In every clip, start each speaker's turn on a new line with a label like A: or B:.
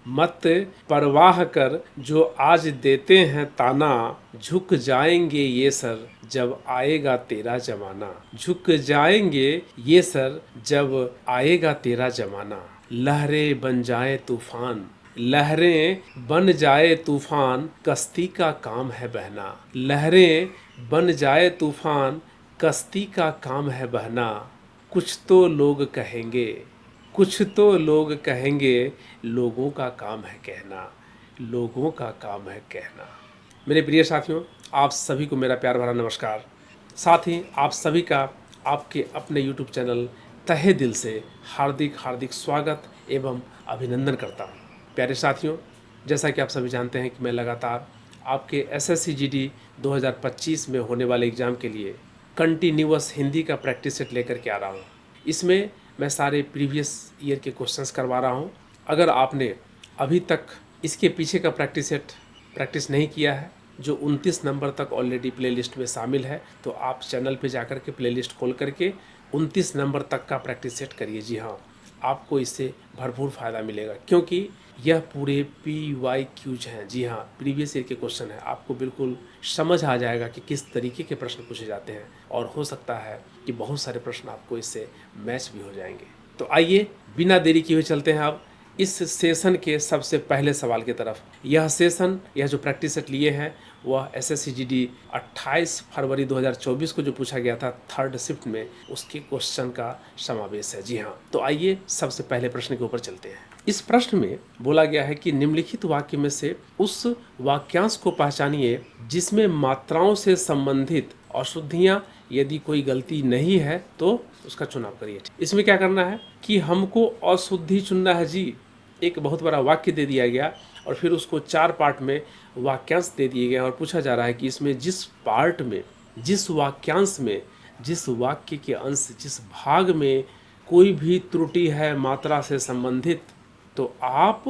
A: मत परवाह कर जो आज देते हैं ताना, झुक जाएंगे ये सर जब आएगा तेरा जमाना। झुक जाएंगे ये सर जब आएगा तेरा जमाना। लहरें बन जाए तूफान, लहरें बन जाए तूफान, कश्ती का काम है बहना। लहरें बन जाए तूफान, कश्ती का काम है बहना। कुछ तो लोग कहेंगे, कुछ तो लोग कहेंगे, लोगों का काम है कहना, लोगों का काम है कहना। मेरे प्रिय साथियों, आप सभी को मेरा प्यार भरा नमस्कार। साथ ही आप सभी का आपके अपने YouTube चैनल तहे दिल से हार्दिक हार्दिक स्वागत एवं अभिनंदन करता हूँ। प्यारे साथियों, जैसा कि आप सभी जानते हैं कि मैं लगातार आपके SSC GD 2025 में होने वाले एग्ज़ाम के लिए कंटिन्यूअस हिंदी का प्रैक्टिस सेट लेकर के आ रहा हूँ। इसमें मैं सारे प्रीवियस ईयर के क्वेश्चंस करवा रहा हूँ। अगर आपने अभी तक इसके पीछे का प्रैक्टिस सेट प्रैक्टिस नहीं किया है, जो 29 नंबर तक ऑलरेडी प्लेलिस्ट में शामिल है, तो आप चैनल पे जाकर के प्लेलिस्ट खोल करके 29 नंबर तक का प्रैक्टिस सेट करिए। जी हाँ, आपको इससे भरपूर फ़ायदा मिलेगा, क्योंकि यह पूरे PYQs हैं। जी हाँ, प्रीवियस ईयर के क्वेश्चन है। आपको बिल्कुल समझ आ जाएगा कि किस तरीके के प्रश्न पूछे जाते हैं, और हो सकता है कि बहुत सारे प्रश्न आपको इससे मैच भी हो जाएंगे। तो आइए बिना देरी किए हुए चलते हैं अब इस सेशन के सबसे पहले सवाल की तरफ। यह जो प्रैक्टिस सेट लिए हैं वह SSC GD 28 फरवरी 2024 को जो पूछा गया था थर्ड शिफ्ट में, उसके क्वेश्चन का समावेश है। जी हाँ, तो आइए सबसे पहले प्रश्न के ऊपर चलते हैं। इस प्रश्न में बोला गया है कि निम्नलिखित वाक्य में से उस वाक्यांश को पहचानिए जिसमें मात्राओं से संबंधित अशुद्धियां, यदि कोई गलती नहीं है तो उसका चुनाव करिए। इसमें क्या करना है कि हमको अशुद्धि चुनना है। जी, एक बहुत बड़ा वाक्य दे दिया गया और फिर उसको 4 पार्ट में वाक्यांश दे दिए गए और पूछा जा रहा है कि इसमें जिस पार्ट में, जिस वाक्यांश में, जिस वाक्य के अंश, जिस भाग में कोई भी त्रुटि है मात्रा से संबंधित, तो आप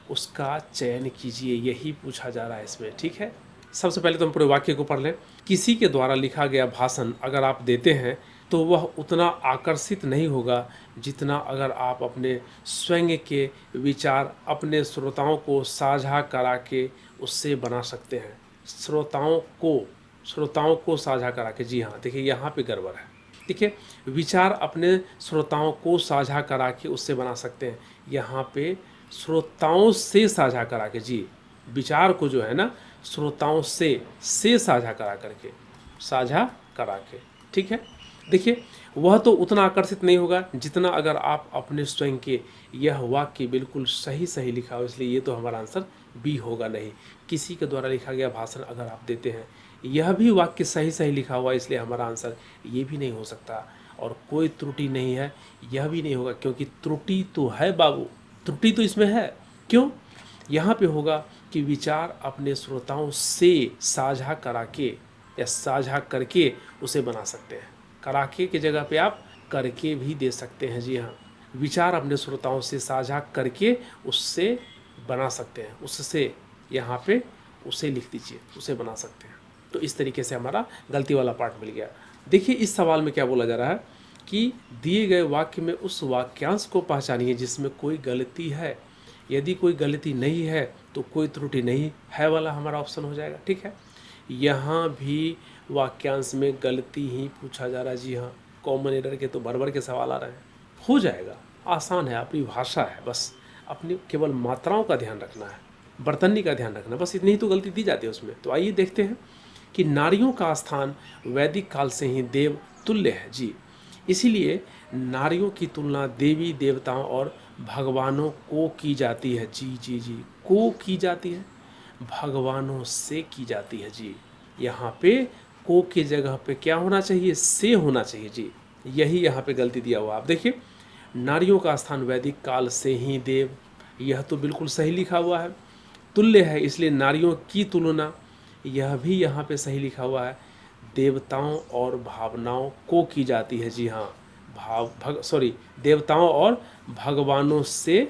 A: उसका चयन कीजिए। यही पूछा जा रहा है इसमें। ठीक है, सबसे पहले तो हम पूरे वाक्य को पढ़ लें। किसी के द्वारा लिखा गया भाषण अगर आप देते हैं तो वह उतना आकर्षित नहीं होगा जितना अगर आप अपने स्वयं के विचार अपने श्रोताओं को साझा करा के उससे बना सकते हैं। श्रोताओं को साझा करा के। जी हाँ, देखिए यहाँ पे गड़बड़ है। ठीक है, विचार अपने श्रोताओं को साझा करा के उससे बना सकते हैं। यहाँ पे श्रोताओं से साझा करा के। जी, विचार को जो है ना श्रोताओं से साझा करा के। ठीक है, देखिए वह तो उतना आकर्षित नहीं होगा जितना अगर आप अपने स्वयं के, यह वाक्य बिल्कुल सही लिखा हो, इसलिए ये तो हमारा आंसर बी होगा नहीं। किसी के द्वारा लिखा गया भाषण अगर आप देते हैं, यह भी वाक्य सही लिखा हुआ, इसलिए हमारा आंसर ये भी नहीं हो सकता। और कोई त्रुटि नहीं है, यह भी नहीं होगा, क्योंकि त्रुटि तो है बाबू, त्रुटि तो इसमें है। क्यों? यहाँ पे होगा कि विचार अपने श्रोताओं से साझा करा के या साझा करके उसे बना सकते हैं। कराके की जगह पे आप करके भी दे सकते हैं। जी हाँ, विचार अपने श्रोताओं से साझा करके उससे बना सकते हैं। उससे यहाँ पे उसे लिख दीजिए, उसे बना सकते हैं। तो इस तरीके से हमारा गलती वाला पार्ट मिल गया। देखिए इस सवाल में क्या बोला जा रहा है कि दिए गए वाक्य में उस वाक्यांश को पहचानिए जिसमें कोई गलती है। यदि कोई गलती नहीं है तो कोई त्रुटि नहीं है वाला हमारा ऑप्शन हो जाएगा। ठीक है, यहाँ भी वाक्यांश में गलती ही पूछा जा रहा है। जी हाँ, कॉमन एरर के तो भर के सवाल आ रहे हैं। हो जाएगा, आसान है, अपनी भाषा है, बस अपनी केवल मात्राओं का ध्यान रखना है, बर्तनी का ध्यान रखना, बस इतनी ही तो गलती दी जाती है उसमें। तो आइए देखते हैं कि नारियों का स्थान वैदिक काल से ही देव तुल्य है। जी, इसीलिए नारियों की तुलना देवी देवताओं और भगवानों को की जाती है। जी, को की जाती है, भगवानों से की जाती है। जी, यहाँ पे को के जगह पे क्या होना चाहिए? से होना चाहिए। जी, यही यहाँ पे गलती दिया हुआ। आप देखिए, नारियों का स्थान वैदिक काल से ही देव, यह तो बिल्कुल सही लिखा हुआ है। तुल्य है, इसलिए नारियों की तुलना, यह भी यहाँ पे सही लिखा हुआ है। देवताओं और भावनाओं को की जाती है। जी हाँ, देवताओं और भगवानों से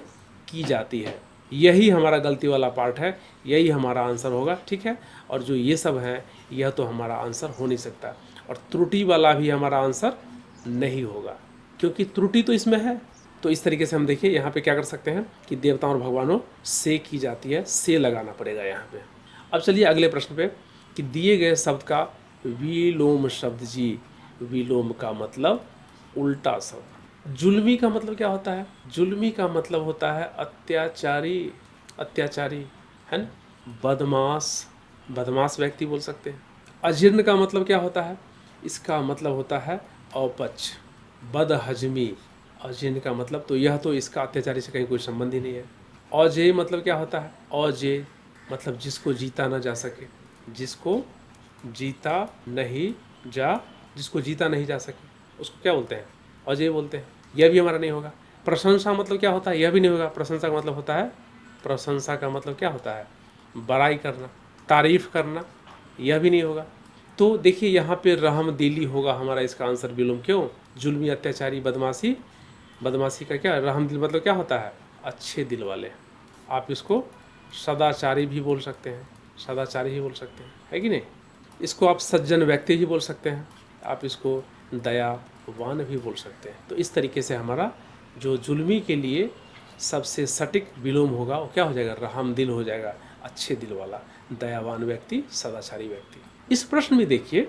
A: की जाती है। यही हमारा गलती वाला पार्ट है, यही हमारा आंसर होगा। ठीक है, और जो ये सब हैं यह तो हमारा आंसर हो नहीं सकता, और त्रुटि वाला भी हमारा आंसर नहीं होगा, क्योंकि त्रुटि तो इसमें है। तो इस तरीके से हम देखिए यहाँ पे क्या कर सकते हैं कि देवताओं और भगवानों से की जाती है, से लगाना पड़ेगा यहाँ पे। अब चलिए अगले प्रश्न पे कि दिए गए शब्द का विलोम शब्द जी। विलोम का मतलब उल्टा शब्द। जुल्मी का मतलब क्या होता है? जुल्मी का मतलब होता है अत्याचारी, अत्याचारी है ना, बदमाश, बदमाश व्यक्ति बोल सकते हैं। अजीर्ण का मतलब क्या होता है? इसका मतलब होता है औपच, बदहजमी। अजीर्ण का मतलब तो यह तो इसका अत्याचारी से कहीं कोई संबंध ही नहीं है। अजेय मतलब क्या होता है? अजेय मतलब जिसको जीता ना जा सके, जिसको जीता नहीं जा, जिसको जीता नहीं जा सके उसको क्या बोलते हैं? अजेय बोलते हैं। यह भी हमारा नहीं होगा। प्रशंसा मतलब क्या होता है? यह भी नहीं होगा। प्रशंसा का मतलब होता है, प्रशंसा का मतलब क्या होता है? बड़ाई करना, तारीफ करना। यह भी नहीं होगा। तो देखिए यहाँ पे रहमदिली होगा हमारा इसका आंसर विलोम। क्यों? जुल्मी, अत्याचारी, बदमाशी। बदमाशी का क्या? रहमदिल मतलब क्या होता है? अच्छे दिल वाले। आप इसको सदाचारी भी बोल सकते हैं, सदाचारी ही बोल सकते हैं, है कि नहीं? इसको आप सज्जन व्यक्ति ही बोल सकते हैं, आप इसको दयावान भी बोल सकते हैं। तो इस तरीके से हमारा जो जुल्मी के लिए सबसे सटीक विलोम होगा वो क्या हो जाएगा? रहमदिल हो जाएगा, अच्छे दिल वाला, दयावान व्यक्ति, सदाचारी व्यक्ति। इस प्रश्न में देखिए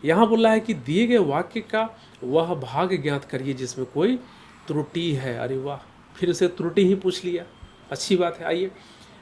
A: यहाँ बोल रहा है कि दिए गए वाक्य का वह भाग ज्ञात करिए जिसमें कोई त्रुटि है। अरे वाह, फिर से त्रुटि ही पूछ लिया, अच्छी बात है। आइए,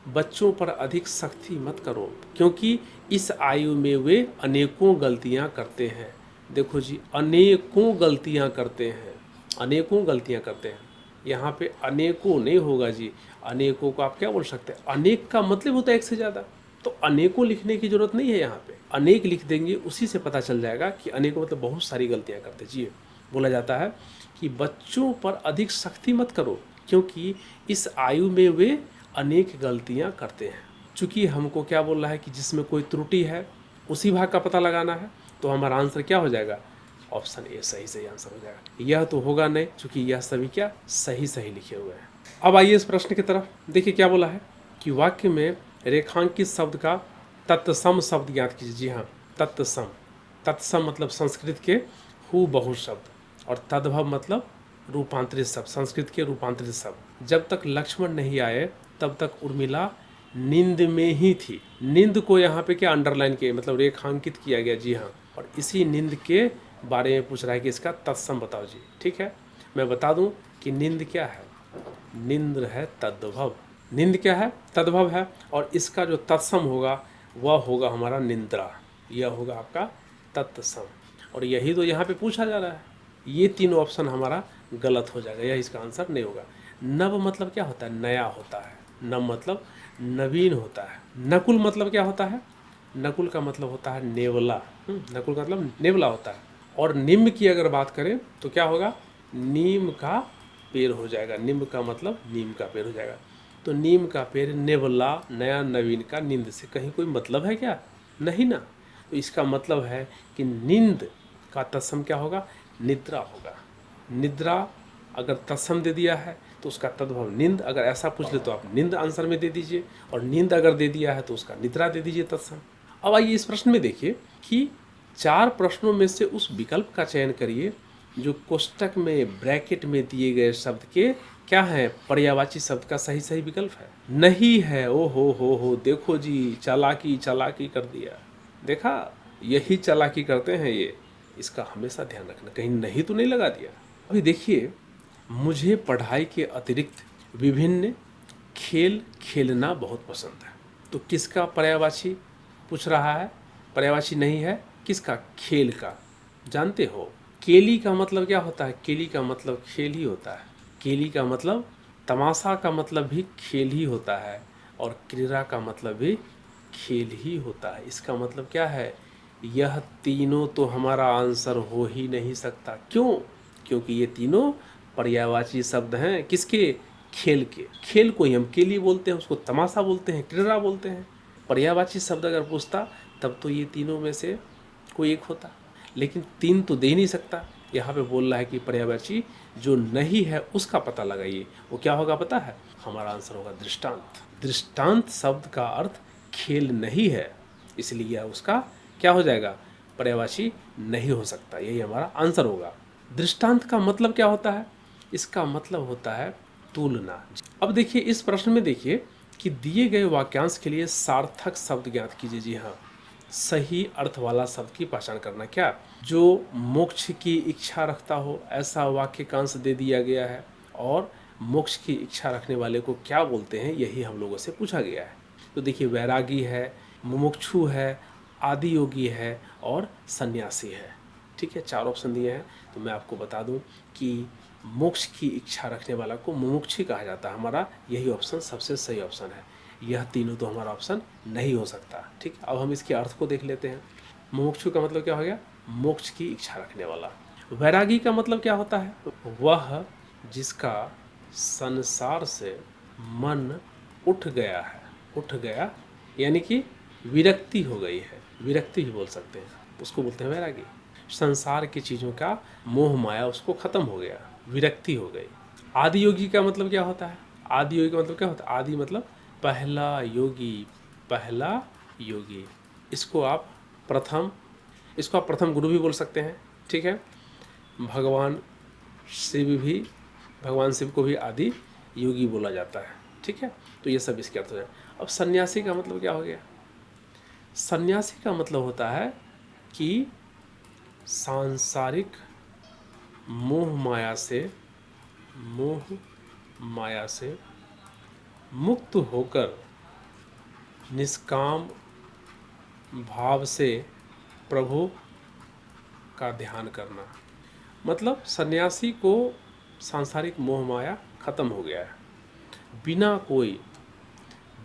A: बच्चों पर अधिक सख्ती मत करो क्योंकि इस आयु में वे अनेकों गलतियां करते हैं। देखो जी, अनेकों गलतियां करते हैं, अनेकों गलतियां करते हैं। यहाँ पे अनेकों नहीं होगा जी, अनेकों को आप क्या बोल सकते हैं? अनेक का मतलब होता है एक से ज़्यादा, तो अनेकों लिखने की जरूरत नहीं है। यहाँ पे अनेक लिख देंगे, उसी से पता चल जाएगा कि अनेकों मतलब बहुत सारी गलतियाँ करते। जी, बोला जाता है कि बच्चों पर अधिक सख्ती मत करो क्योंकि इस आयु में वे अनेक गलतियाँ करते हैं। चूँकि हमको क्या बोल रहा है कि जिसमें कोई त्रुटि है उसी भाग का पता लगाना है, तो हमारा आंसर क्या हो जाएगा? ऑप्शन ए सही सही आंसर हो जाएगा। यह तो होगा नहीं क्योंकि यह सभी क्या सही सही लिखे हुए हैं। अब आइए इस प्रश्न की तरफ। देखिए क्या बोला है कि वाक्य में रेखांकित शब्द का तत्सम शब्द ज्ञात कीजिए। जी हाँ, तत्सम। तत्सम मतलब संस्कृत के हु बहु शब्द, और तद्भव मतलब रूपांतरित शब्द, संस्कृत के रूपांतरित शब्द। जब तक लक्ष्मण नहीं आए तब तक उर्मिला नींद में ही थी। नींद को यहाँ पे क्या अंडरलाइन किया, मतलब रेखांकित किया गया। जी हाँ, और इसी नींद के बारे में पूछ रहा है कि इसका तत्सम बताओ जी। ठीक है, मैं बता दूं कि नींद क्या है? नींद है तद्भव। नींद क्या है? तद्भव है। और इसका जो तत्सम होगा वह होगा हमारा निंद्रा। यह होगा आपका तत्सम, और यही तो यहाँ पे पूछा जा रहा है। ये तीनों ऑप्शन हमारा गलत हो जाएगा, यह इसका आंसर नहीं होगा। नव मतलब क्या होता है? नया होता है। नव मतलब नवीन होता है। नकुल मतलब क्या होता है? नकुल का मतलब होता है नेवला। नकुल का मतलब नेवला होता है। और निम्ब की अगर बात करें तो क्या होगा? नीम का पेड़ हो जाएगा। निम्ब का मतलब नीम का पेड़ हो जाएगा। तो नीम का पेड़, नेवला, नया, नवीन का नींद से कहीं कोई मतलब है क्या? नहीं ना। तो इसका मतलब है कि नींद का तत्सम क्या होगा? निद्रा होगा। निद्रा अगर तत्सम दे दिया है तो उसका तद्भव नींद। अगर ऐसा पूछ ले तो आप नींद आंसर में दे दीजिए, और नींद अगर दे दिया है तो उसका निद्रा दे दीजिए, तत्सम। अब आइए इस प्रश्न में देखिए कि 4 प्रश्नों में से उस विकल्प का चयन करिए जो कोष्टक में ब्रैकेट में दिए गए शब्द के क्या है? पर्यायवाची शब्द का सही सही विकल्प है। नहीं है। ओ हो, देखो जी, चालाकी चालाकी कर दिया। देखा, यही चालाकी करते हैं ये, इसका हमेशा ध्यान रखना, कहीं नहीं तो नहीं लगा दिया। अभी देखिए, मुझे पढ़ाई के अतिरिक्त विभिन्न खेल खेलना बहुत पसंद है। तो किसका पर्यायवाची पूछ रहा है? पर्यायवाची नहीं है, किसका? खेल का। जानते हो केली का मतलब क्या होता है? केली का मतलब खेल ही होता है। केली का मतलब, तमाशा का मतलब भी खेल ही होता है, और क्रीड़ा का मतलब भी खेल ही होता है। इसका मतलब क्या है? यह तीनों तो हमारा आंसर हो ही नहीं सकता। क्यों? क्योंकि ये तीनों पर्यायवाची शब्द हैं। किसके? खेल के। खेल को ही हम केली बोलते हैं, उसको तमाशा बोलते हैं, क्रीड़ा बोलते हैं। पर्यायवाची शब्द अगर पूछता तब तो ये तीनों में से कोई एक होता, लेकिन 3 तो दे ही नहीं सकता। यहाँ पे बोल रहा है कि पर्यायवाची जो नहीं है उसका पता लगाइए। वो क्या होगा पता है? हमारा आंसर होगा दृष्टांत। दृष्टांत शब्द का अर्थ खेल नहीं है, इसलिए उसका क्या हो जाएगा? पर्यायवाची नहीं हो सकता। यही हमारा आंसर होगा। दृष्टांत का मतलब क्या होता है? इसका मतलब होता है तुलना। अब देखिए इस प्रश्न में देखिए कि दिए गए वाक्यांश के लिए सार्थक शब्द ज्ञात कीजिए। जी हाँ, सही अर्थ वाला शब्द की पहचान करना। क्या? जो मोक्ष की इच्छा रखता हो ऐसा वाक्यांश दे दिया गया है, और मोक्ष की इच्छा रखने वाले को क्या बोलते हैं, यही हम लोगों से पूछा गया है। तो देखिए वैरागी है, मुमुक्षु है, आदि योगी है और सन्यासी है। ठीक है, 4 ऑप्शन दिए हैं। तो मैं आपको बता दूं कि मोक्ष की इच्छा रखने वाला को मुमुक्षु कहा जाता है। हमारा यही ऑप्शन सबसे सही ऑप्शन है। यह तीनों तो हमारा ऑप्शन नहीं हो सकता। ठीक, अब हम इसके अर्थ को देख लेते हैं। मुमुक्षु का मतलब क्या हो गया? मोक्ष की इच्छा रखने वाला। वैरागी का मतलब क्या होता है? वह जिसका संसार से मन उठ गया है। उठ गया यानी कि विरक्ति हो गई है, विरक्ति भी बोल सकते हैं, उसको बोलते हैं वैरागी। संसार की चीज़ों का मोह माया उसको खत्म हो गया, विरक्ति हो गई। आदि योगी का मतलब क्या होता है? आदि योगी का मतलब क्या होता है? आदि मतलब पहला योगी, पहला योगी। इसको आप प्रथम गुरु भी बोल सकते हैं। ठीक है, भगवान शिव को भी आदि योगी बोला जाता है। ठीक है, तो ये सब इसके अर्थ है। अब सन्यासी का मतलब क्या हो गया? सन्यासी का मतलब होता है कि सांसारिक मोह माया से मुक्त होकर निष्काम भाव से प्रभु का ध्यान करना। मतलब सन्यासी को सांसारिक मोह माया खत्म हो गया है,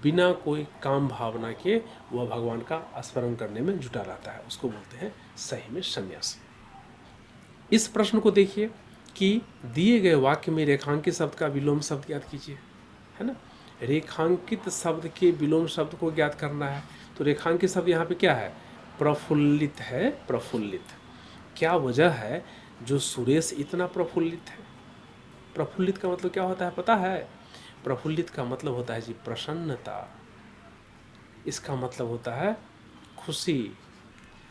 A: बिना कोई काम भावना के वह भगवान का स्मरण करने में जुटा रहता है, उसको बोलते हैं सही में सन्यासी। इस प्रश्न को देखिए कि दिए गए वाक्य में रेखांकित शब्द का विलोम शब्द ज्ञात कीजिए, है ना। रेखांकित शब्द के विलोम शब्द को ज्ञात करना है। तो रेखांकित शब्द यहाँ पे क्या है? प्रफुल्लित है, प्रफुल्लित। क्या वजह है जो सुरेश इतना प्रफुल्लित है? प्रफुल्लित का मतलब क्या होता है पता है? प्रफुल्लित का मतलब होता है जी प्रसन्नता। इसका मतलब होता है खुशी।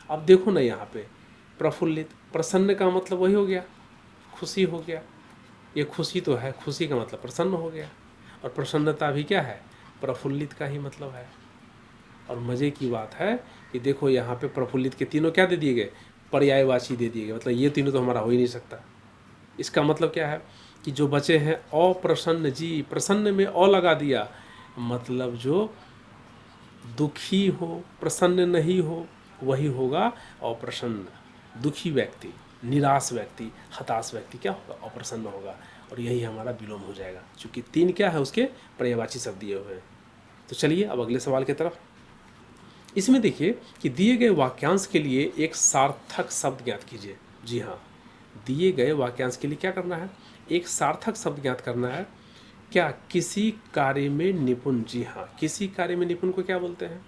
A: अब देखो ना यहाँ पे प्रफुल्लित, प्रसन्न का मतलब वही हो गया, खुशी हो गया। ये खुशी तो है, खुशी का मतलब प्रसन्न हो गया, और प्रसन्नता भी क्या है? प्रफुल्लित का ही मतलब है। और मज़े की बात है कि देखो यहाँ पे प्रफुल्लित के तीनों क्या दे दिए गए? पर्यायवाची दे दिए गए। मतलब ये तीनों तो हमारा हो ही नहीं सकता। इसका मतलब क्या है कि जो बचे हैं अप्रसन्न जी, प्रसन्न में अ लगा दिया, मतलब जो दुखी हो, प्रसन्न नहीं हो, वही होगा अप्रसन्न। दुखी व्यक्ति, निराश व्यक्ति, हताश व्यक्ति क्या होगा? अप्रसन्न होगा। और यही हमारा विलोम हो जाएगा, क्योंकि 3 क्या है उसके पर्यायवाची शब्द दिए हुए हैं। तो चलिए अब अगले सवाल की तरफ। इसमें देखिए कि दिए गए वाक्यांश के लिए एक सार्थक शब्द ज्ञात कीजिए। जी हाँ, दिए गए वाक्यांश के लिए क्या करना है? एक सार्थक शब्द ज्ञात करना है। क्या? किसी कार्य में निपुण। जी हाँ, किसी कार्य में निपुण को क्या बोलते हैं?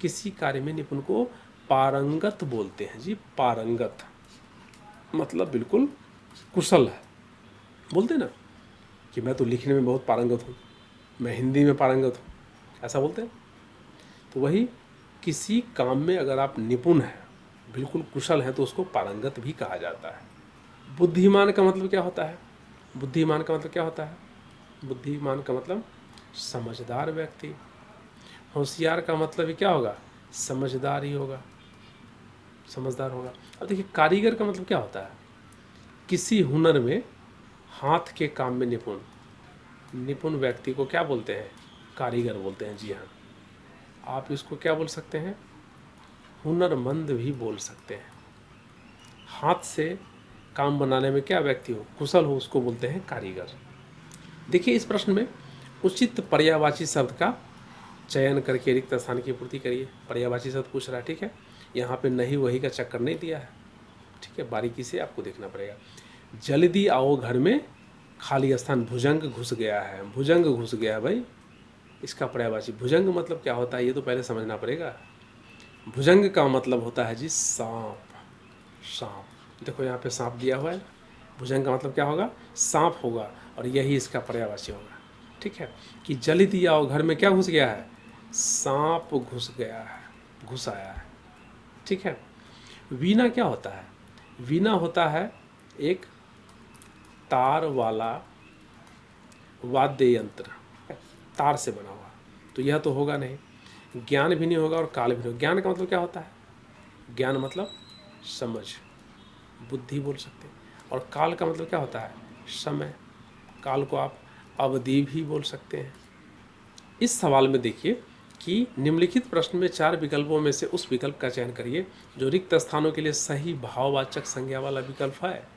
A: किसी कार्य में निपुण को पारंगत बोलते हैं जी। पारंगत मतलब बिल्कुल कुशल है। बोलते हैं ना कि मैं तो लिखने में बहुत पारंगत हूँ, मैं हिंदी में पारंगत हूँ, ऐसा बोलते हैं। तो वही किसी काम में अगर आप निपुण हैं, बिल्कुल कुशल हैं, तो उसको पारंगत भी कहा जाता है। बुद्धिमान का मतलब क्या होता है? बुद्धिमान का मतलब क्या होता है? बुद्धिमान का मतलब समझदार व्यक्ति। होशियार का मतलब ही क्या होगा? समझदार ही होगा, समझदार होगा। अब देखिए कारीगर का मतलब क्या होता है? किसी हुनर में, हाथ के काम में निपुण। निपुण व्यक्ति को क्या बोलते हैं? कारीगर बोलते हैं। जी हाँ, आप इसको क्या बोल सकते हैं? हुनरमंद भी बोल सकते हैं। हाथ से काम बनाने में क्या व्यक्ति हो, कुशल हो, उसको बोलते हैं कारीगर। देखिए इस प्रश्न में उचित पर्यायवाची शब्द का चयन करके रिक्त स्थान की पूर्ति करिए। पर्यायवाची शब्द पूछ रहा है, ठीक है। यहाँ पे नहीं वही का चक्कर नहीं दिया है, ठीक है, बारीकी से आपको देखना पड़ेगा। जल्दी आओ घर में खाली स्थान, भुजंग घुस गया है। भुजंग घुस गया है भाई, इसका पर्यायवाची। भुजंग मतलब क्या होता है ये तो पहले समझना पड़ेगा। भुजंग का मतलब होता है जी सांप। सांप, देखो यहाँ पे सांप दिया हुआ है। भुजंग का मतलब क्या होगा? सांप होगा, और यही इसका पर्यायवाची होगा। ठीक है, कि जल्दी आओ घर में क्या घुस गया है? सांप घुस गया है, घुस आया है। ठीक है। वीणा क्या होता है? वीणा होता है एक तार वाला वाद्य यंत्र, तार से बना हुआ, तो यह तो होगा नहीं। ज्ञान भी नहीं होगा और काल भी नहीं होगा। ज्ञान का मतलब क्या होता है? ज्ञान मतलब समझ, बुद्धि बोल सकते हैं। और काल का मतलब क्या होता है? समय। काल को आप अवधि भी बोल सकते हैं। इस सवाल में देखिए कि निम्नलिखित प्रश्न में 4 विकल्पों में से उस विकल्प का चयन करिए जो रिक्त स्थानों के लिए सही भाववाचक संज्ञा वाला विकल्प है।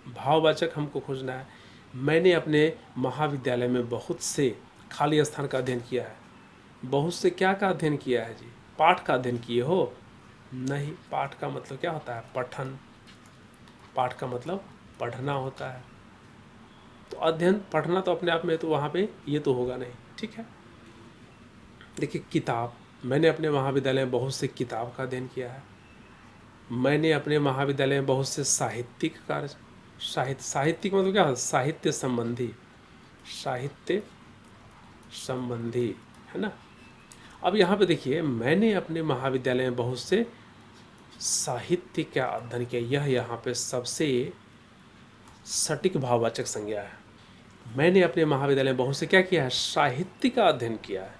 A: भाववाचक हमको खोजना है। मैंने अपने महाविद्यालय में बहुत से खाली स्थान का अध्ययन किया है। बहुत से क्या का अध्ययन किया है जी? पाठ का अध्ययन किए हो? नहीं, पाठ का मतलब क्या होता है? पठन। पाठ का मतलब पढ़ना होता है। तो अध्ययन पढ़ना तो अपने आप में, तो वहाँ पे ये तो होगा नहीं। ठीक है, देखिए किताब, मैंने अपने महाविद्यालय में बहुत से किताब का अध्ययन किया है। मैंने अपने महाविद्यालय में बहुत से साहित्यिक कार्य, साहित्यिक मतलब क्या है? साहित्य संबंधी, साहित्य संबंधी, है ना। अब यहाँ पे देखिए, मैंने अपने महाविद्यालय में बहुत से साहित्य का अध्ययन किया, यह यहाँ पे सबसे सटीक भाववाचक संज्ञा है। मैंने अपने महाविद्यालय में बहुत से क्या किया है? साहित्य का अध्ययन किया है,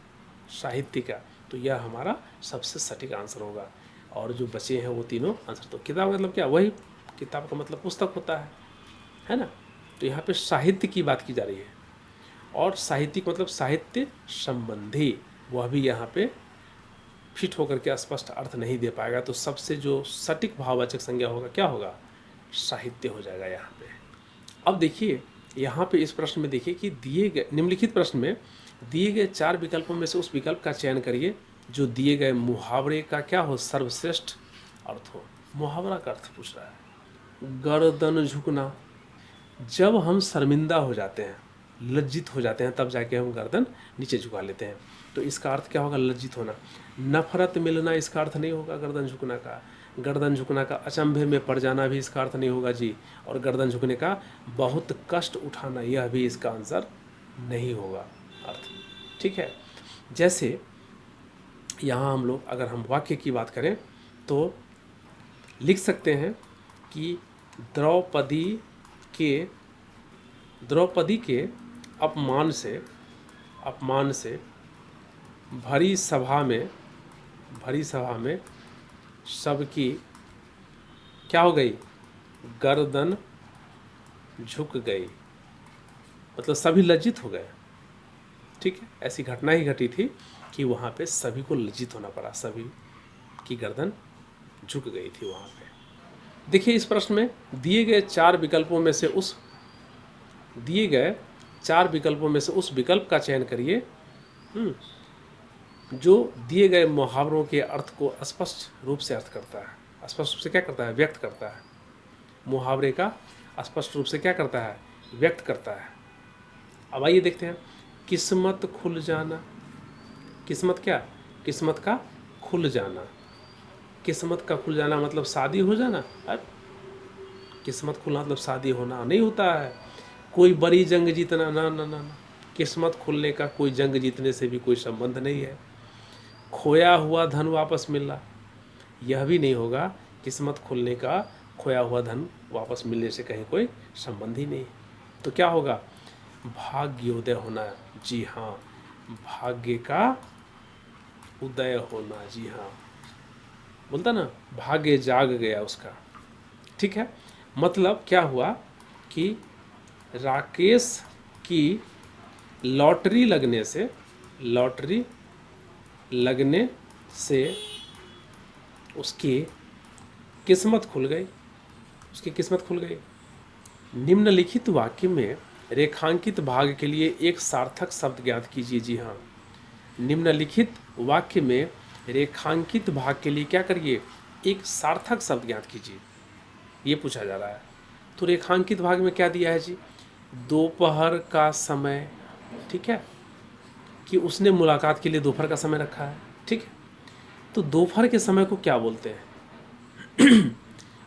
A: साहित्य का, तो यह हमारा सबसे सटीक आंसर होगा। और जो बचे हैं वो तीनों आंसर, तो किताब मतलब क्या? वही, किताब का मतलब पुस्तक होता है ना। तो यहाँ पे साहित्य की बात की जा रही है, और साहित्यिक मतलब साहित्य संबंधी, वह भी यहाँ पे फिट होकर के स्पष्ट अर्थ नहीं दे पाएगा। तो सबसे जो सटीक भाववाचक संज्ञा होगा, क्या होगा? साहित्य हो जाएगा यहाँ पे। अब देखिए यहाँ पे इस प्रश्न में देखिए कि दिए गए निम्नलिखित प्रश्न में दिए गए 4 विकल्पों में से उस विकल्प का चयन करिए जो दिए गए मुहावरे का क्या हो? सर्वश्रेष्ठ अर्थ हो। मुहावरा का अर्थ पूछ रहा है। गर्दन झुकना, जब हम शर्मिंदा हो जाते हैं, लज्जित हो जाते हैं, तब जाके हम गर्दन नीचे झुका लेते हैं, तो इसका अर्थ क्या होगा? लज्जित होना। नफरत मिलना इसका अर्थ नहीं होगा गर्दन झुकना का। गर्दन झुकना का अचंभे में पड़ जाना भी इसका अर्थ नहीं होगा जी। और गर्दन झुकने का बहुत कष्ट उठाना, यह भी इसका आंसर नहीं होगा अर्थ। ठीक है, जैसे यहाँ हम लोग अगर हम वाक्य की बात करें तो लिख सकते हैं कि द्रौपदी के अपमान से भरी सभा में सबकी क्या हो गई? गर्दन झुक गई, मतलब सभी लज्जित हो गए। ठीक है, ऐसी घटना ही घटी थी कि वहाँ पे सभी को लज्जित होना पड़ा, सभी की गर्दन झुक गई थी वहाँ पे। देखिए इस प्रश्न में दिए गए 4 विकल्पों में से उस विकल्प का चयन करिए जो दिए गए मुहावरों के अर्थ को स्पष्ट रूप से अर्थ करता है। स्पष्ट रूप से क्या करता है? व्यक्त करता है। मुहावरे का स्पष्ट रूप से क्या करता है? व्यक्त करता है। अब आइए देखते हैं। किस्मत खुल जाना, किस्मत क्या? किस्मत का खुल जाना। किस्मत का खुल जाना मतलब शादी हो जाना? किस्मत खुलना मतलब शादी होना नहीं होता है। कोई बड़ी जंग जीतना, ना ना ना ना। किस्मत खुलने का कोई जंग जीतने से भी कोई संबंध नहीं है। खोया हुआ धन वापस मिलना, यह भी नहीं होगा। किस्मत खुलने का खोया हुआ धन वापस मिलने से कहीं कोई संबंध ही नहीं। तो क्या होगा? भाग्योदय होना। जी हाँ, भाग्य का उदय होना। जी हाँ, बोलता ना, भाग्य जाग गया उसका। ठीक है, मतलब क्या हुआ कि राकेश की लॉटरी लगने से उसकी किस्मत खुल गई। निम्नलिखित वाक्य में रेखांकित भाग के लिए एक सार्थक शब्द ज्ञात कीजिए। जी हाँ, निम्नलिखित वाक्य में रेखांकित भाग के लिए क्या करिए? एक सार्थक शब्द ज्ञात कीजिए, ये पूछा जा रहा है। तो रेखांकित भाग में क्या दिया है जी? दोपहर का समय। ठीक है, कि उसने मुलाकात के लिए दोपहर का समय रखा है। ठीक है, तो दोपहर के समय को क्या बोलते हैं?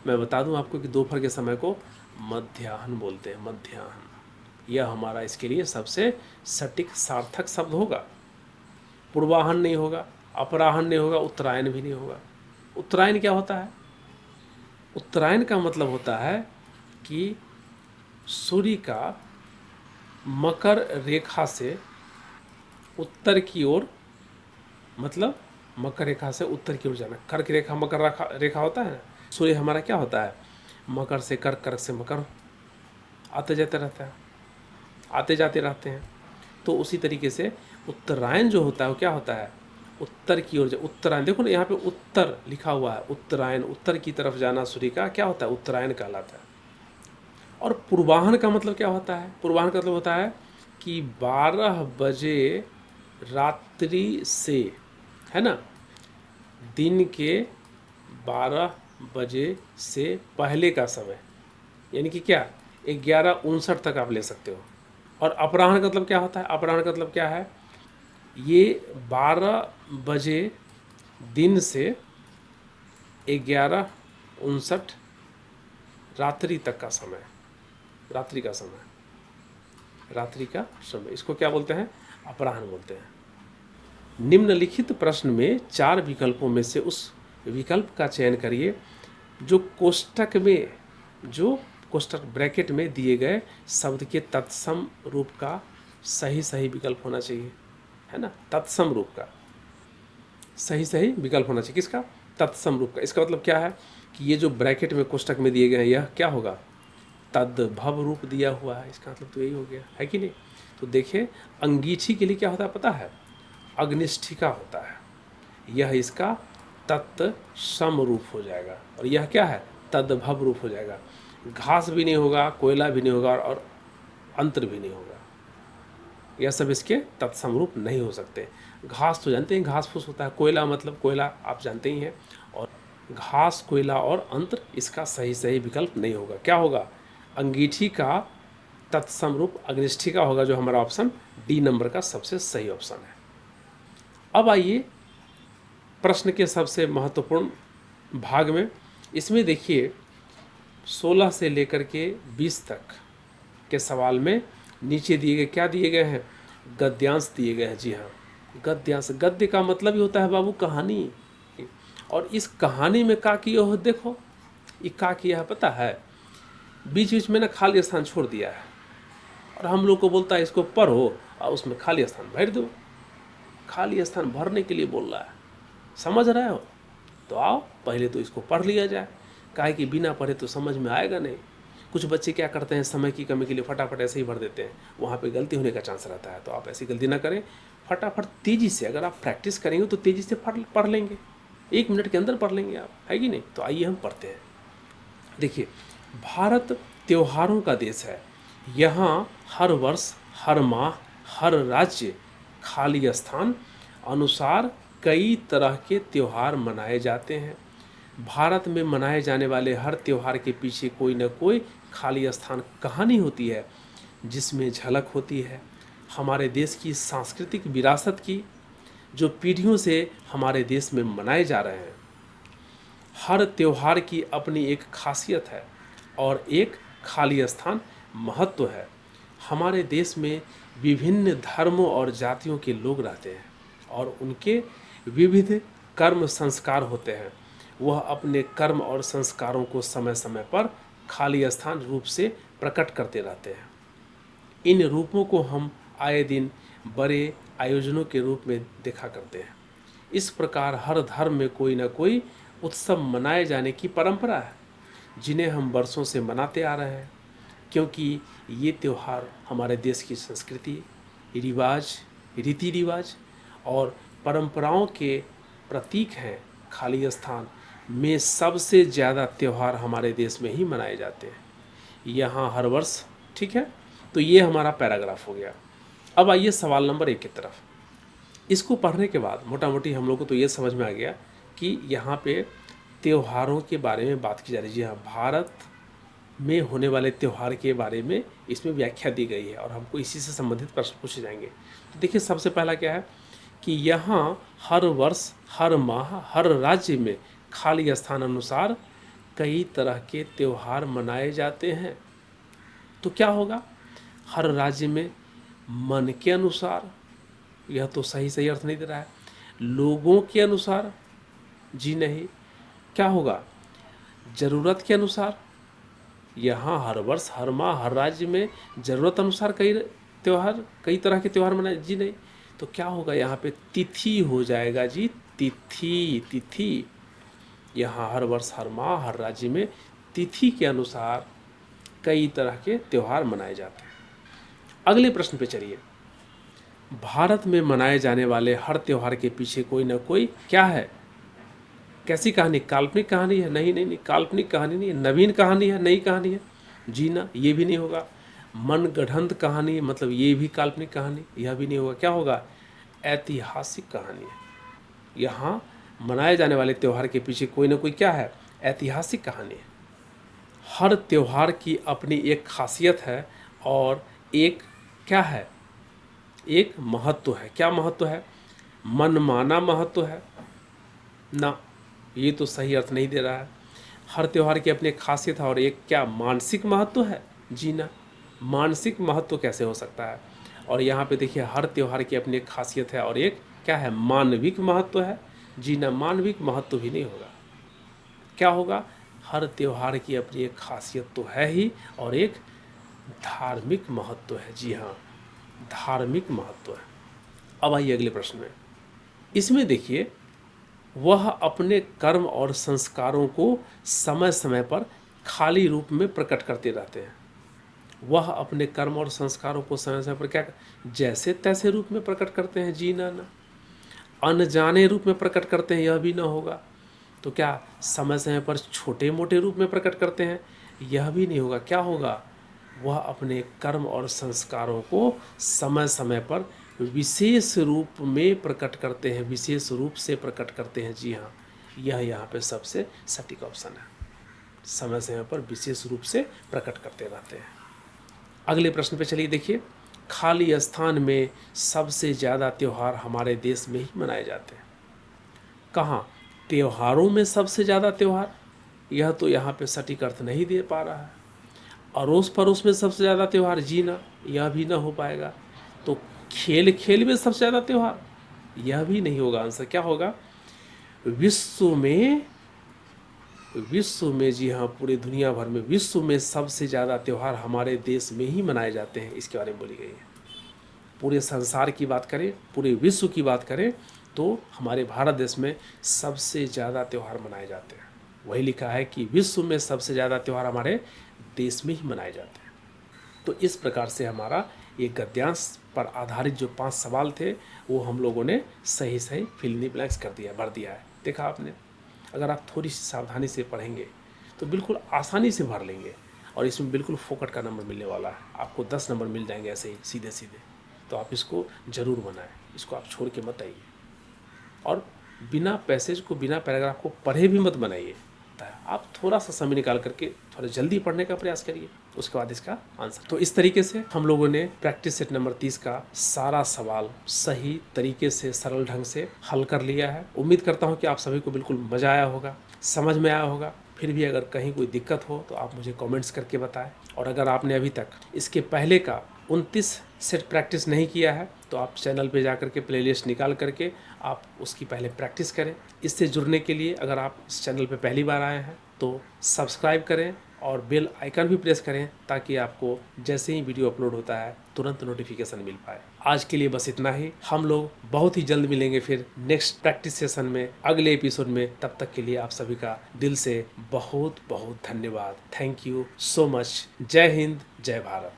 A: मैं बता दूं आपको कि दोपहर के समय को मध्याह्न बोलते हैं। मध्याह्न, यह हमारा इसके लिए सबसे सटीक सार्थक शब्द होगा। पूर्वाह्न नहीं होगा, अपराह्न नहीं होगा, उत्तरायण भी नहीं होगा। उत्तरायण क्या होता है? उत्तरायण का मतलब होता है कि सूर्य का मकर रेखा से उत्तर की ओर, मतलब मकर रेखा से उत्तर की ओर जाना। कर्क रेखा मकर रेखा रेखा होता है ना, सूर्य हमारा क्या होता है, मकर से कर्क, कर्क से मकर आते जाते रहता है, आते जाते रहते हैं। तो उसी तरीके से उत्तरायण जो होता है वो क्या होता है, उत्तर की ओर। उत्तरायण देखो ना, यहाँ पे उत्तर लिखा हुआ है, उत्तरायण, उत्तर की तरफ जाना सूर्य का क्या होता है, उत्तरायण कहलाता है। और पूर्वाहन का मतलब क्या होता है, पूर्वाहन का मतलब होता है कि 12 बजे रात्रि से, है ना, दिन के 12 बजे से पहले का समय, यानी कि क्या, 11:59 तक आप ले सकते हो। और अपराह्न का मतलब क्या होता है, अपराह्न का मतलब क्या है, ये 12 बजे दिन से 11:59 रात्रि तक का समय, रात्रि का समय, रात्रि का समय, इसको क्या बोलते हैं, अपराह्न बोलते हैं। निम्नलिखित प्रश्न में 4 विकल्पों में से उस विकल्प का चयन करिए जो कोष्टक में, जो कोष्टक ब्रैकेट में दिए गए शब्द के तत्सम रूप का सही विकल्प होना चाहिए, है ना, तत्सम रूप का सही विकल्प होना चाहिए। किसका, तत्सम रूप का। इसका मतलब क्या है कि ये जो ब्रैकेट में कोष्टक में दिए गए हैं यह क्या होगा, तद्भव रूप दिया हुआ है, इसका मतलब तो यही हो गया, है कि नहीं। तो देखिए, अंगीठी के लिए क्या होता है पता है, अग्निष्ठिका होता है, यह इसका तत्सम रूप हो जाएगा, और यह क्या है, तद्भव रूप हो जाएगा। घास भी नहीं होगा, कोयला भी नहीं होगा, और अंतर भी नहीं होगा, यह सब इसके तत्सम रूप नहीं हो सकते। घास तो जानते हैं, घास फूस होता है, कोयला मतलब कोयला आप जानते ही हैं, और घास, कोयला और अंतर इसका सही विकल्प नहीं होगा। क्या होगा, अंगीठी का तत्सम रूप अग्निष्ठिका होगा, जो हमारा ऑप्शन डी नंबर का सबसे सही ऑप्शन है। अब आइए प्रश्न के सबसे महत्वपूर्ण भाग में। इसमें देखिए 16 से लेकर के 20 तक के सवाल में नीचे दिए गए, क्या दिए गए हैं, गद्यांश दिए गए हैं। जी हाँ, गद्यांश, गद्य का मतलब ही होता है बाबू कहानी, और इस कहानी में क्या किया हो, देखो ये क्या किया है पता है, बीच बीच में ना खाली स्थान छोड़ दिया है, और हम लोग को बोलता है इसको पढ़ो और उसमें खाली स्थान भर दो। खाली स्थान भरने के लिए बोल रहा है, समझ रहे हो, तो आओ पहले तो इसको पढ़ लिया जाए, काहे कि बिना पढ़े तो समझ में आएगा नहीं। कुछ बच्चे क्या करते हैं, समय की कमी के लिए फटाफट ऐसे ही भर देते हैं, वहाँ पे गलती होने का चांस रहता है। तो आप ऐसी गलती ना करें, फटाफट तेज़ी से, अगर आप प्रैक्टिस करेंगे तो तेज़ी से पढ़ लेंगे, 1 मिनट के अंदर पढ़ लेंगे आप, है कि नहीं। तो आइए हम पढ़ते हैं। देखिए, भारत त्योहारों का देश है, यहाँ हर वर्ष, हर माह, हर राज्य, खाली स्थान अनुसार कई तरह के त्यौहार मनाए जाते हैं। भारत में मनाए जाने वाले हर त्यौहार के पीछे कोई न कोई खाली स्थान कहानी होती है, जिसमें झलक होती है हमारे देश की सांस्कृतिक विरासत की, जो पीढ़ियों से हमारे देश में मनाए जा रहे हैं। हर त्यौहार की अपनी एक खासियत है और एक खाली स्थान महत्व है। हमारे देश में विभिन्न धर्मों और जातियों के लोग रहते हैं और उनके विविध कर्म संस्कार होते हैं। वह अपने कर्म और संस्कारों को समय समय पर खाली स्थान रूप से प्रकट करते रहते हैं। इन रूपों को हम आए दिन बड़े आयोजनों के रूप में देखा करते हैं। इस प्रकार हर धर्म में कोई न कोई उत्सव मनाए जाने की परंपरा है, जिन्हें हम वर्षों से मनाते आ रहे हैं, क्योंकि ये त्यौहार हमारे देश की संस्कृति, रिवाज, रीति रिवाज और परंपराओं के प्रतीक हैं। खाली स्थान में सबसे ज़्यादा त्यौहार हमारे देश में ही मनाए जाते हैं, यहाँ हर वर्ष। ठीक है, तो ये हमारा पैराग्राफ हो गया। अब आइए सवाल नंबर 1 की तरफ। इसको पढ़ने के बाद मोटा मोटी हम लोग को तो ये समझ में आ गया कि यहाँ पे त्योहारों के बारे में बात की जा रही है। जी हाँ, भारत में होने वाले त्यौहार के बारे में इसमें व्याख्या दी गई है और हमको इसी से संबंधित प्रश्न पूछे जाएंगे। तो देखिए, सबसे पहला क्या है कि यहाँ हर वर्ष, हर माह, हर राज्य में खाली स्थान अनुसार कई तरह के त्यौहार मनाए जाते हैं। तो क्या होगा, हर राज्य में मन के अनुसार, यह तो सही अर्थ नहीं दे रहा है, लोगों के अनुसार, जी नहीं, क्या होगा, ज़रूरत के अनुसार, यहाँ हर वर्ष, हर माह, हर राज्य में ज़रूरत अनुसार कई तरह के त्यौहार मनाए जी नहीं। तो क्या होगा यहाँ पे, तिथि हो जाएगा जी, तिथि। यहाँ हर वर्ष, हर माह, हर राज्य में तिथि के अनुसार कई तरह के त्यौहार मनाए जाते हैं। अगले प्रश्न पे चलिए। भारत में मनाए जाने वाले हर त्यौहार के पीछे कोई ना कोई क्या है, कैसी कहानी, काल्पनिक कहानी है? नहीं, काल्पनिक कहानी नहीं है। नवीन कहानी है, नई कहानी है? जी ना, ये भी नहीं होगा। मनगढ़ंत कहानी, मतलब ये भी काल्पनिक कहानी, यह भी नहीं होगा। क्या होगा, ऐतिहासिक कहानी है। यहाँ मनाए जाने वाले त्यौहार के पीछे कोई ना कोई क्या है, ऐतिहासिक कहानी है। हर त्यौहार की अपनी एक खासियत है और एक क्या है, एक महत्व है। क्या महत्व है, मनमाना महत्व है ना, ये तो सही अर्थ नहीं दे रहा है। हर त्यौहार की अपनी एक खासियत है और एक क्या, मानसिक महत्व है? जी ना, मानसिक महत्व कैसे हो सकता है? और यहाँ पे देखिए, हर त्यौहार की अपनी एक खासियत है और एक क्या है, मानविक महत्व है? जी ना, मानविक महत्व भी नहीं होगा। क्या होगा, हर त्यौहार की अपनी एक खासियत तो है ही और एक धार्मिक महत्व है। जी हाँ, धार्मिक महत्व है। अब आइए अगले प्रश्न में। इसमें देखिए, वह अपने कर्म और संस्कारों को समय समय पर खाली रूप में प्रकट करते रहते हैं। वह अपने कर्म और संस्कारों को समय समय पर क्या, जैसे तैसे रूप में प्रकट करते हैं? जी ना, अनजाने रूप में प्रकट करते हैं, यह भी ना होगा। तो क्या समय समय पर छोटे मोटे रूप में प्रकट करते हैं? यह भी नहीं होगा। क्या होगा, वह अपने कर्म और संस्कारों को समय समय पर विशेष रूप में प्रकट करते हैं, विशेष रूप से प्रकट करते हैं। जी हाँ, यह यहाँ पे सबसे सटीक ऑप्शन है। समय समय पर विशेष रूप से प्रकट करते रहते हैं। अगले प्रश्न पे चलिए। देखिए, खाली स्थान में सबसे ज़्यादा त्यौहार हमारे देश में ही मनाए जाते हैं। कहाँ, त्योहारों में सबसे ज़्यादा त्यौहार? यह तो यहाँ पे सटीक अर्थ नहीं दे पा रहा है। अड़ोस पड़ोस में सबसे ज़्यादा त्यौहार? जी ना, यह भी ना हो पाएगा। तो खेल खेल में सबसे ज़्यादा त्यौहार? यह भी नहीं होगा। आंसर क्या होगा, विश्व में, जी हाँ, पूरे दुनिया भर में विश्व में सबसे ज़्यादा त्यौहार हमारे देश में ही मनाए जाते हैं, इसके बारे में बोली गई है। पूरे संसार की बात करें, पूरे विश्व की बात करें तो हमारे भारत देश में सबसे ज़्यादा त्यौहार मनाए जाते हैं। वही लिखा है कि विश्व में सबसे ज़्यादा त्यौहार हमारे देश में ही मनाए जाते हैं। तो इस प्रकार से हमारा ये गद्यांश पर आधारित जो 5 सवाल थे वो हम लोगों ने सही फिल इन द ब्लैंक्स कर दिया, भर दिया है। देखा आपने, अगर आप थोड़ी सी सावधानी से पढ़ेंगे तो बिल्कुल आसानी से भर लेंगे और इसमें बिल्कुल फोकट का नंबर मिलने वाला है। आपको 10 नंबर मिल जाएंगे ऐसे ही सीधे सीधे। तो आप इसको ज़रूर बनाएं, इसको आप छोड़ के मत आइए और बिना पैसेज को, बिना पैराग्राफ को पढ़े भी मत बनाइए। आप थोड़ा सा समय निकाल करके थोड़ा जल्दी पढ़ने का प्रयास करिए, उसके बाद इसका आंसर। तो इस तरीके से हम लोगों ने प्रैक्टिस सेट नंबर 30 का सारा सवाल सही तरीके से, सरल ढंग से हल कर लिया है। उम्मीद करता हूँ कि आप सभी को बिल्कुल मज़ा आया होगा, समझ में आया होगा। फिर भी अगर कहीं कोई दिक्कत हो तो आप मुझे कमेंट्स करके बताएं। और अगर आपने अभी तक इसके पहले का 29 सेट प्रैक्टिस नहीं किया है तो आप चैनल पे जा करके प्लेलिस्ट निकाल करके आप उसकी पहले प्रैक्टिस करें। इससे जुड़ने के लिए अगर आप इस चैनल पे पहली बार आए हैं तो सब्सक्राइब करें और बेल आइकन भी प्रेस करें ताकि आपको जैसे ही वीडियो अपलोड होता है तुरंत नोटिफिकेशन मिल पाए। आज के लिए बस इतना ही। हम लोग बहुत ही जल्द मिलेंगे फिर नेक्स्ट प्रैक्टिस सेशन में, अगले एपिसोड में। तब तक के लिए आप सभी का दिल से बहुत बहुत धन्यवाद। Thank you so much. जय हिंद, जय भारत।